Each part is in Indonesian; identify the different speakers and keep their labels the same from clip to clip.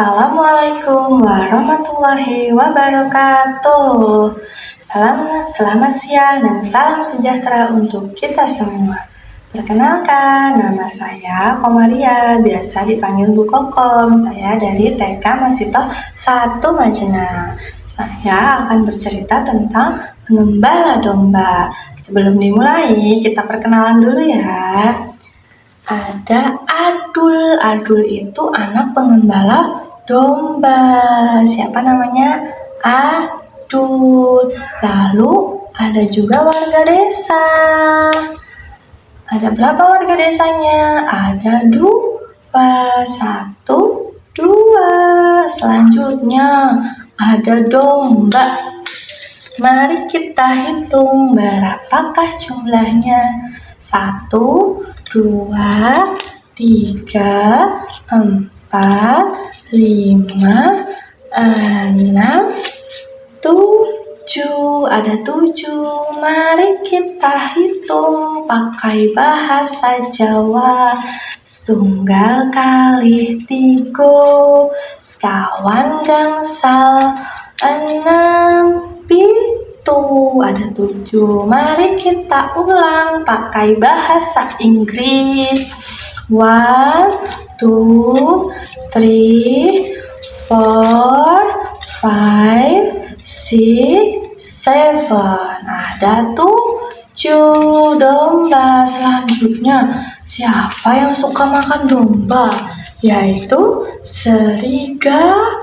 Speaker 1: Assalamualaikum warahmatullahi wabarakatuh. Selamat siang dan salam sejahtera untuk kita semua. Perkenalkan, nama saya Komaria, biasa dipanggil Bu Kokom. Saya dari TK Masito 1 Majena. Saya akan bercerita tentang pengembala domba. Sebelum dimulai, kita perkenalan dulu ya. Ada Adul. Adul itu anak pengembala domba. Siapa namanya? Adul. Lalu ada juga warga desa. Ada berapa warga desanya? Ada 2. 1, 2. Selanjutnya ada domba. Mari kita hitung berapakah jumlahnya. 1, 2, 3, 4, 5, 6, 7. Ada 7. Mari kita hitung pakai bahasa Jawa. Setunggal kali 3, sekawan gangsal 6, pitu. Ada 7. Mari kita ulang pakai bahasa Inggris. 1, 2, 3, 4, 5, 6, 7. Ada 7 domba. Selanjutnya, siapa yang suka makan domba? Yaitu serigala.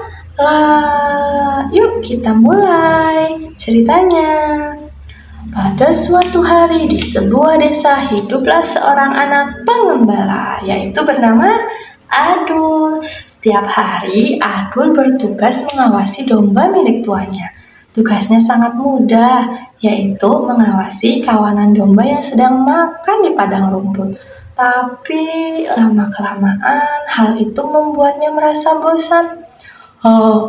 Speaker 1: Yuk kita mulai ceritanya. Pada suatu hari di sebuah desa hiduplah seorang anak pengembala, yaitu bernama Adul. Setiap hari Adul bertugas mengawasi domba milik tuannya. Tugasnya sangat mudah, yaitu mengawasi kawanan domba yang sedang makan di padang rumput. Tapi lama-kelamaan hal itu membuatnya merasa bosan.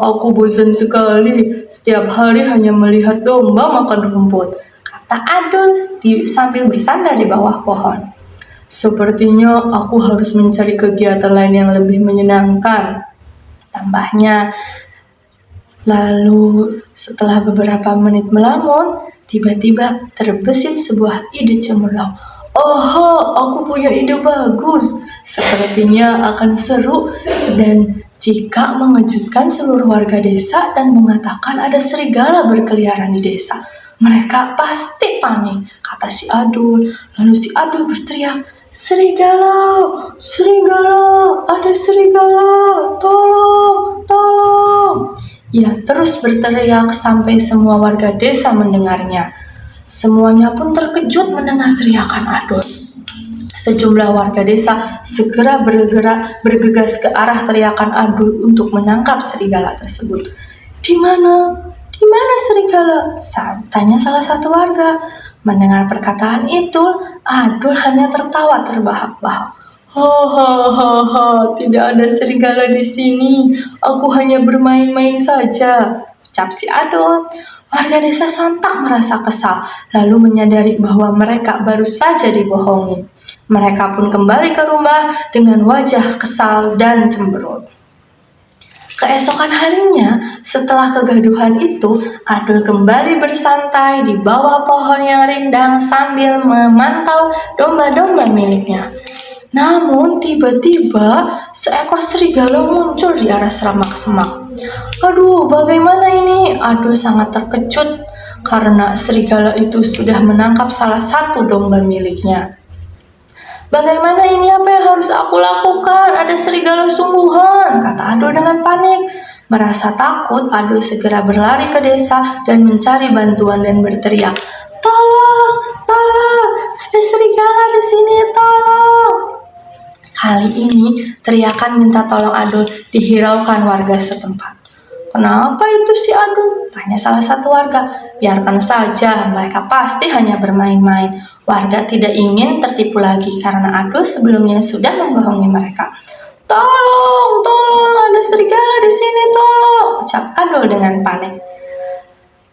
Speaker 1: Aku bosan sekali. Setiap hari hanya melihat domba makan rumput, kata Adul sambil bersandar di bawah pohon. Sepertinya aku harus mencari kegiatan lain yang lebih menyenangkan, tambahnya. Lalu setelah beberapa menit melamun, tiba-tiba terbesit sebuah ide cemerlang. Aku punya ide bagus. Sepertinya akan seru dan jika mengejutkan seluruh warga desa dan mengatakan ada serigala berkeliaran di desa. Mereka pasti panik, kata si Adul. Lalu si Adul berteriak, serigala, serigala, ada serigala, tolong, tolong. Ia terus berteriak sampai semua warga desa mendengarnya. Semuanya pun terkejut mendengar teriakan Adul. Sejumlah warga desa segera bergegas ke arah teriakan Adul untuk menangkap serigala tersebut. Di mana? Di mana serigala? Tanya salah satu warga. Mendengar perkataan itu, Adul hanya tertawa terbahak-bahak. Hahaha, tidak ada serigala di sini. Aku hanya bermain-main saja, ucap si Adul. Warga desa sontak merasa kesal, lalu menyadari bahwa mereka baru saja dibohongi. Mereka pun kembali ke rumah dengan wajah kesal dan cemberut. Keesokan harinya, setelah kegaduhan itu, Adul kembali bersantai di bawah pohon yang rindang sambil memantau domba-domba miliknya. Namun tiba-tiba seekor serigala muncul di arah semak-semak. Aduh, bagaimana ini? Adul sangat terkejut karena serigala itu sudah menangkap salah satu domba miliknya. Bagaimana ini? Apa yang harus aku lakukan? Ada serigala sungguhan, kata Adul dengan panik. Merasa takut, Adul segera berlari ke desa dan mencari bantuan dan berteriak, tolong, tolong, ada serigala di sini, tolong. Kali ini teriakan minta tolong Adul dihiraukan warga setempat. Kenapa itu si Adul? Tanya salah satu warga. Biarkan saja, mereka pasti hanya bermain-main. Warga tidak ingin tertipu lagi karena Adul sebelumnya sudah membohongi mereka. Tolong, tolong, ada serigala di sini, tolong, ucap Adul dengan panik.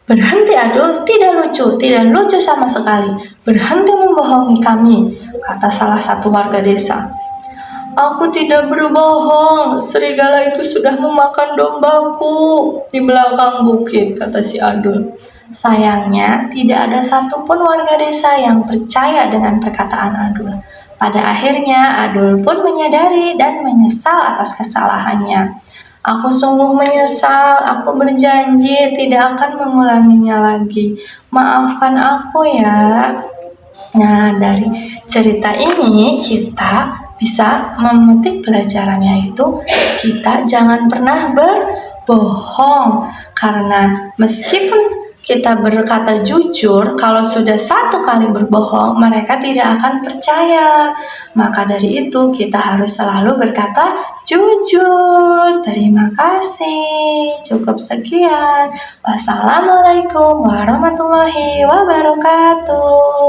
Speaker 1: Berhenti Adul, tidak lucu sama sekali. Berhenti membohongi kami, kata salah satu warga desa. Aku tidak berbohong, serigala itu sudah memakan dombaku di belakang bukit, kata si Adul. Sayangnya, tidak ada satupun warga desa yang percaya dengan perkataan Adul. Pada akhirnya, Adul pun menyadari dan menyesal atas kesalahannya. Aku sungguh menyesal, aku berjanji tidak akan mengulanginya lagi. Maafkan aku ya. Nah, dari cerita ini kita bisa memetik pelajarannya itu kita jangan pernah berbohong karena meskipun kita berkata jujur, kalau sudah satu kali berbohong, mereka tidak akan percaya. Maka dari itu kita harus selalu berkata jujur. Terima kasih. Cukup sekian. Wassalamualaikum warahmatullahi wabarakatuh.